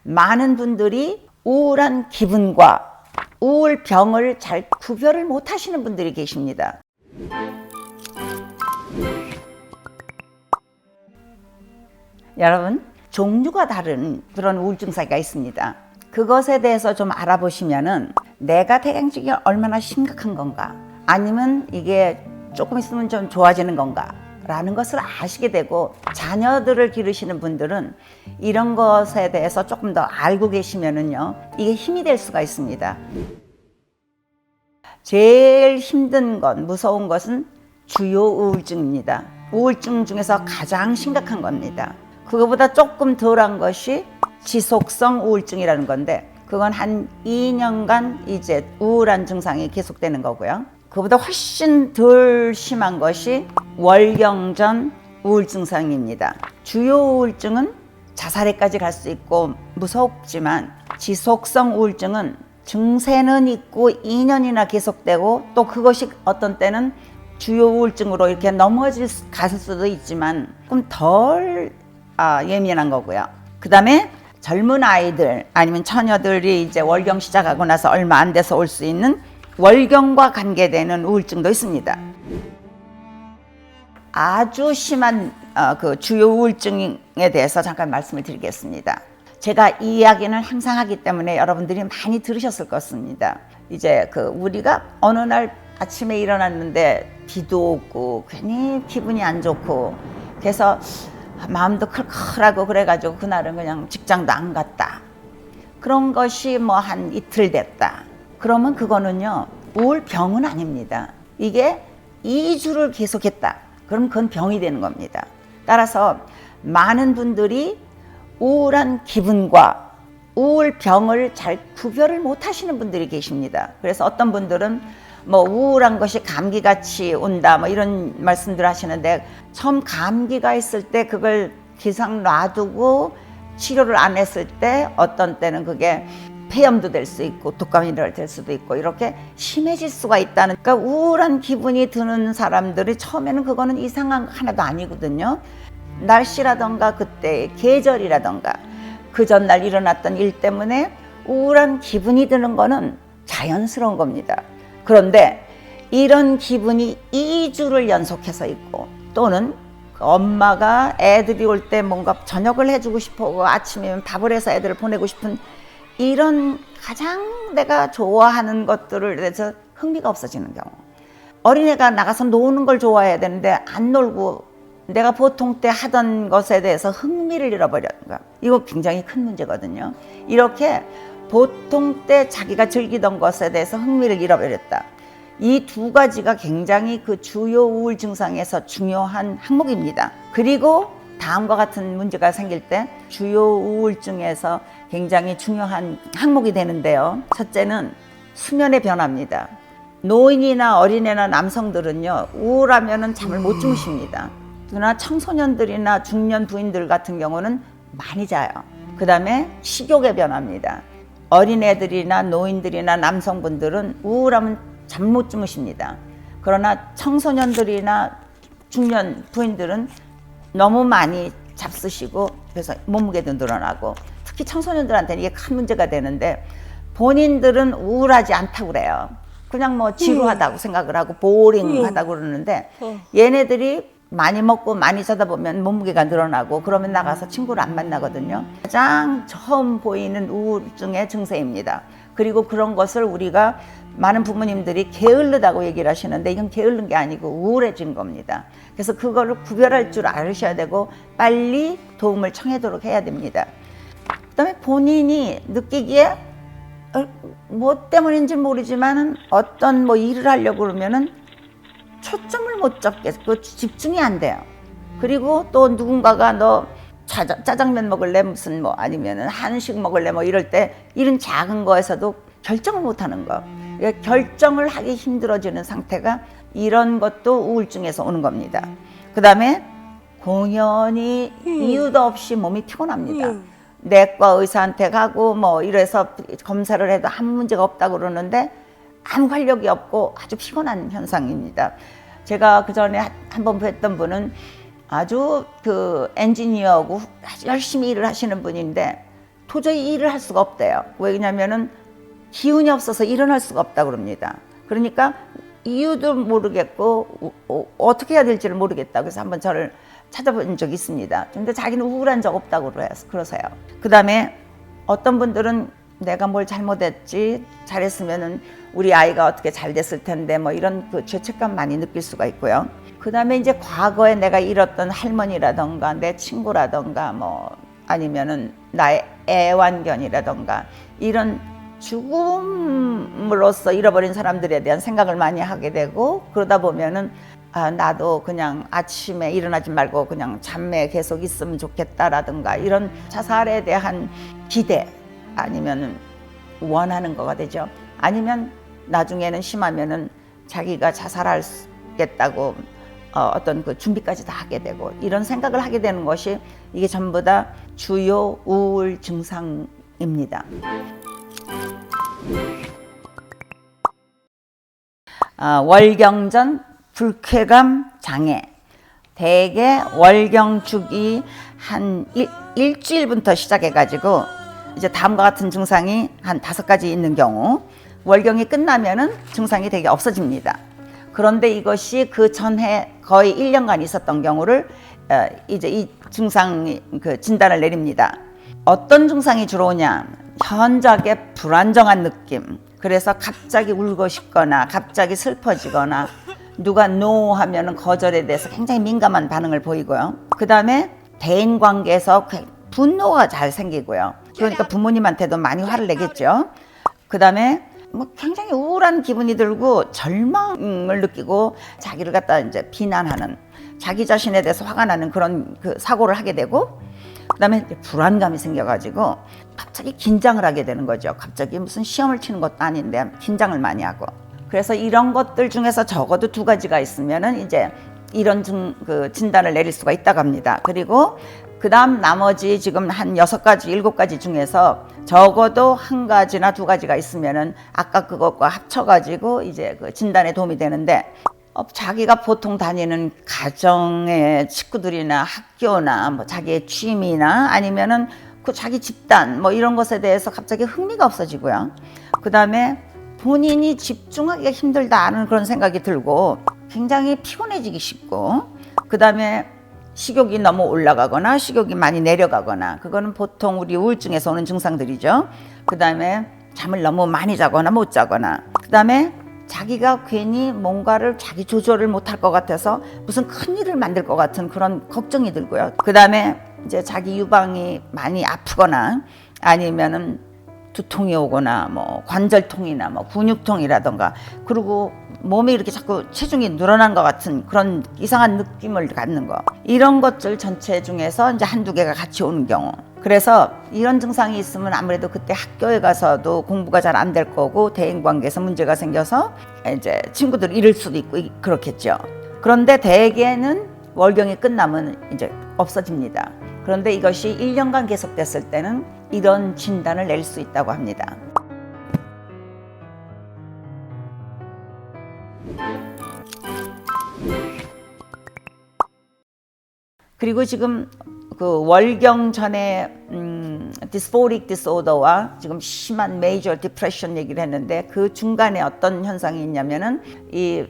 많은 분들이 우울한 기분과 우울병을 잘 구별을 못 하시는 분들이 계십니다. 여러분, 종류가 다른 그런 우울증사가 있습니다. 그것에 대해서 좀 알아보시면은 내가 대행증이 얼마나 심각한 건가, 아니면 이게 조금 있으면 좀 좋아지는 건가 라는 것을 아시게 되고, 자녀들을 기르시는 분들은 이런 것에 대해서 조금 더 알고 계시면은요, 이게 힘이 될 수가 있습니다. 제일 힘든 건, 무서운 것은 주요 우울증입니다. 우울증 중에서 가장 심각한 겁니다. 그거보다 조금 덜한 것이 지속성 우울증이라는 건데, 그건 한 2년간 이제 우울한 증상이 계속되는 거고요. 그보다 훨씬 덜 심한 것이 월경전 우울증상입니다. 주요 우울증은 자살에까지 갈 수 있고 무섭지만, 지속성 우울증은 증세는 있고 2년이나 계속되고, 또 그것이 어떤 때는 주요 우울증으로 이렇게 넘어질 갔을 수도 있지만 조금 덜 예민한 거고요. 그 다음에 젊은 아이들 아니면 처녀들이 이제 월경 시작하고 나서 얼마 안 돼서 올 수 있는 월경과 관계되는 우울증도 있습니다. 아주 심한 그 주요 우울증에 대해서 잠깐 말씀을 드리겠습니다. 제가 이 이야기는 항상 하기 때문에 여러분들이 많이 들으셨을 것입니다. 이제 우리가 어느 날 아침에 일어났는데 비도 오고 괜히 기분이 안 좋고, 그래서 마음도 클클하고 그래가지고 그날은 그냥 직장도 안 갔다. 그런 것이 뭐 한 이틀 됐다. 그러면 그거는요, 우울병은 아닙니다. 이게 2주를 계속했다. 그럼 그건 병이 되는 겁니다. 따라서 많은 분들이 우울한 기분과 우울병을 잘 구별을 못 하시는 분들이 계십니다. 그래서 어떤 분들은 뭐 우울한 것이 감기같이 온다 뭐 이런 말씀들 하시는데, 처음 감기가 있을 때 그걸 기상 놔두고 치료를 안 했을 때 어떤 때는 그게 폐염도 될 수 있고 독감이 될 수도 있고 이렇게 심해질 수가 있다는, 그러니까 우울한 기분이 드는 사람들이 처음에는 그거는 이상한 거 하나도 아니거든요. 날씨라던가 그때의 계절이라던가 그 전날 일어났던 일 때문에 우울한 기분이 드는 거는 자연스러운 겁니다. 그런데 이런 기분이 2주를 연속해서 있고, 또는 엄마가 애들이 올 때 뭔가 저녁을 해주고 싶어, 아침이면 밥을 해서 애들을 보내고 싶은 이런 가장 내가 좋아하는 것들을 대해서 흥미가 없어지는 경우, 어린애가 나가서 노는 걸 좋아해야 되는데 안 놀고 내가 보통 때 하던 것에 대해서 흥미를 잃어버리는 거, 이거 굉장히 큰 문제거든요. 이렇게 보통 때 자기가 즐기던 것에 대해서 흥미를 잃어버렸다. 이 두 가지가 굉장히 그 주요 우울 증상에서 중요한 항목입니다. 그리고 다음과 같은 문제가 생길 때 주요 우울증에서 굉장히 중요한 항목이 되는데요. 첫째는 수면의 변화입니다. 노인이나 어린애나 남성들은요, 우울하면은 잠을 못 주무십니다. 그러나 청소년들이나 중년 부인들 같은 경우는 많이 자요. 그 다음에 식욕의 변화입니다. 어린애들이나 노인들이나 남성분들은 우울하면 잠 못 주무십니다. 그러나 청소년들이나 중년 부인들은 너무 많이 잡수시고, 그래서 몸무게도 늘어나고, 특히 청소년들한테는 이게 큰 문제가 되는데, 본인들은 우울하지 않다고 그래요. 그냥 뭐 지루하다고 생각을 하고 보링하다고 그러는데, 얘네들이 많이 먹고 많이 자다 보면 몸무게가 늘어나고, 그러면 나가서 친구를 안 만나거든요. 가장 처음 보이는 우울증의 증세입니다. 그리고 그런 것을 우리가 많은 부모님들이 게을르다고 얘기를 하시는데, 이건 게을른 게 아니고 우울해진 겁니다. 그래서 그거를 구별할 줄 아셔야 되고 빨리 도움을 청하도록 해야 됩니다. 그다음에 본인이 느끼기에 뭐 때문인지 모르지만 어떤 뭐 일을 하려고 그러면은 초점을 못 잡겠고 집중이 안 돼요. 그리고 또 누군가가 너 짜장면 먹을래, 무슨 뭐 아니면은 한식 먹을래 뭐 이럴 때 이런 작은 거에서도 결정을 못 하는 거, 결정을 하기 힘들어지는 상태가, 이런 것도 우울증에서 오는 겁니다. 그 다음에 공연히 이유도 없이 몸이 피곤합니다. 내과 의사한테 가고 뭐 이래서 검사를 해도 아무 문제가 없다고 그러는데 아무 활력이 없고 아주 피곤한 현상입니다. 제가 그 전에 한번 뵀던 분은 아주 그 엔지니어고 아주 열심히 일을 하시는 분인데 도저히 일을 할 수가 없대요. 왜냐면은 기운이 없어서 일어날 수가 없다고 그럽니다. 그러니까 이유도 모르겠고 어떻게 해야 될지를 모르겠다. 그래서 한번 저를 찾아본 적이 있습니다. 근데 자기는 우울한 적 없다고 그러세요. 그 다음에 어떤 분들은 내가 뭘 잘못했지, 잘했으면은 우리 아이가 어떻게 잘 됐을 텐데 뭐 이런 그 죄책감 많이 느낄 수가 있고요. 그 다음에 이제 과거에 내가 잃었던 할머니라던가 내 친구라던가 뭐 아니면은 나의 애완견이라던가 이런 죽음으로써 잃어버린 사람들에 대한 생각을 많이 하게 되고, 그러다 보면은 나도 그냥 아침에 일어나지 말고 그냥 잠에 계속 있으면 좋겠다라든가 이런 자살에 대한 기대 아니면은 원하는 거가 되죠. 아니면 나중에는 심하면은 자기가 자살하겠다고 어떤 그 준비까지 다 하게 되고 이런 생각을 하게 되는 것이 이게 전부 다 주요 우울 증상입니다. 월경전 불쾌감 장애. 대개 월경축이 한 일주일부터 시작해가지고 이제 다음과 같은 증상이 한 5가지 있는 경우 월경이 끝나면은 증상이 되게 없어집니다. 그런데 이것이 그 전에 거의 1년간 있었던 경우를 이제 이 증상이 그 진단을 내립니다. 어떤 증상이 주로 오냐? 현저하게 불안정한 느낌. 그래서 갑자기 울고 싶거나 갑자기 슬퍼지거나 누가 노 하면은 거절에 대해서 굉장히 민감한 반응을 보이고요. 그 다음에 대인 관계에서 분노가 잘 생기고요. 그러니까 부모님한테도 많이 화를 내겠죠. 그 다음에 뭐 굉장히 우울한 기분이 들고 절망을 느끼고 자기를 갖다 이제 비난하는, 자기 자신에 대해서 화가 나는 그런 그 사고를 하게 되고, 그다음에 불안감이 생겨가지고 갑자기 긴장을 하게 되는 거죠. 갑자기 무슨 시험을 치는 것도 아닌데 긴장을 많이 하고. 그래서 이런 것들 중에서 적어도 2가지가 있으면은 이제 이런 그 진단을 내릴 수가 있다고 합니다. 그리고 그다음 나머지 지금 한 6가지, 7가지 중에서 적어도 1가지나 2가지가 있으면은 아까 그것과 합쳐가지고 이제 그 진단에 도움이 되는데, 자기가 보통 다니는 가정의 친구들이나 학교나 뭐 자기의 취미나 아니면은 그 자기 집단 뭐 이런 것에 대해서 갑자기 흥미가 없어지고요. 그 다음에 본인이 집중하기가 힘들다는 그런 생각이 들고 굉장히 피곤해지기 쉽고, 그 다음에 식욕이 너무 올라가거나 식욕이 많이 내려가거나, 그거는 보통 우리 우울증에서 오는 증상들이죠. 그 다음에 잠을 너무 많이 자거나 못 자거나, 그 다음에 자기가 괜히 뭔가를 자기 조절을 못할 것 같아서 무슨 큰일을 만들 것 같은 그런 걱정이 들고요. 그 다음에 이제 자기 유방이 많이 아프거나 아니면은 두통이 오거나 뭐 관절통이나 뭐 근육통이라던가, 그리고 몸이 이렇게 자꾸 체중이 늘어난 것 같은 그런 이상한 느낌을 갖는 거, 이런 것들 전체 중에서 이제 1-2개가 같이 오는 경우. 그래서 이런 증상이 있으면 아무래도 그때 학교에 가서도 공부가 잘 안 될 거고 대인관계에서 문제가 생겨서 이제 친구들을 잃을 수도 있고 그렇겠죠. 그런데 대개는 월경이 끝나면 이제 없어집니다. 그런데 이것이 1년간 계속됐을 때는 이런 진단을 낼 수 있다고 합니다. 그리고 지금 그 월경 전에 dysphoric disorder와 지금 심한 major depression 얘기를 했는데, 그 중간에 어떤 현상이 있냐면은 이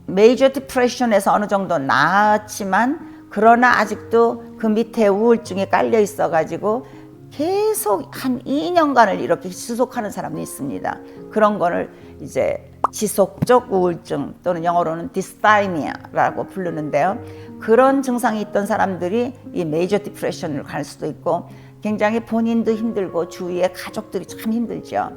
major depression에서 어느 정도 나았지만 그러나 아직도 그 밑에 우울증이 깔려 있어 가지고 계속 한 2년간을 이렇게 지속하는 사람이 있습니다. 그런 거를 이제 지속적 우울증 또는 영어로는 dysthymia,라고 부르는데요. 그런 증상이 있던 사람들이 이 메이저 디프레션을 갈 수도 있고, 굉장히 본인도 힘들고 주위의 가족들이 참 힘들죠.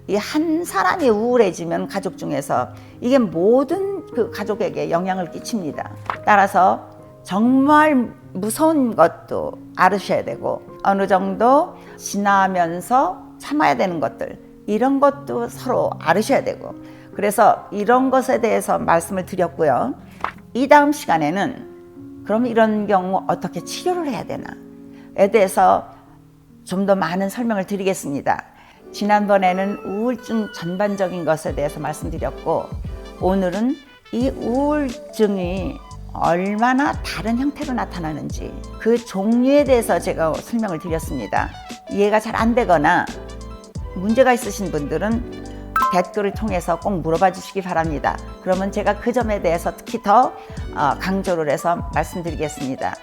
이 한 사람이 우울해지면 가족 중에서 이게 모든 그 가족에게 영향을 끼칩니다. 따라서 정말 무서운 것도 알으셔야 되고, 어느 정도 지나면서 참아야 되는 것들, 이런 것도 서로 알으셔야 되고, 그래서 이런 것에 대해서 말씀을 드렸고요. 이 다음 시간에는 그럼 이런 경우 어떻게 치료를 해야 되나에 대해서 좀 더 많은 설명을 드리겠습니다. 지난번에는 우울증 전반적인 것에 대해서 말씀드렸고, 오늘은 이 우울증이 얼마나 다른 형태로 나타나는지 그 종류에 대해서 제가 설명을 드렸습니다. 이해가 잘 안 되거나 문제가 있으신 분들은 댓글을 통해서 꼭 물어봐 주시기 바랍니다. 그러면 제가 그 점에 대해서 특히 더 강조를 해서 말씀드리겠습니다.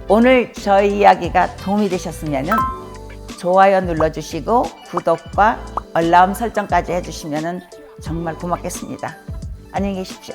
오늘 저희 이야기가 도움이 되셨으면 좋아요 눌러주시고 구독과 알람 설정까지 해주시면 정말 고맙겠습니다. 안녕히 계십시오.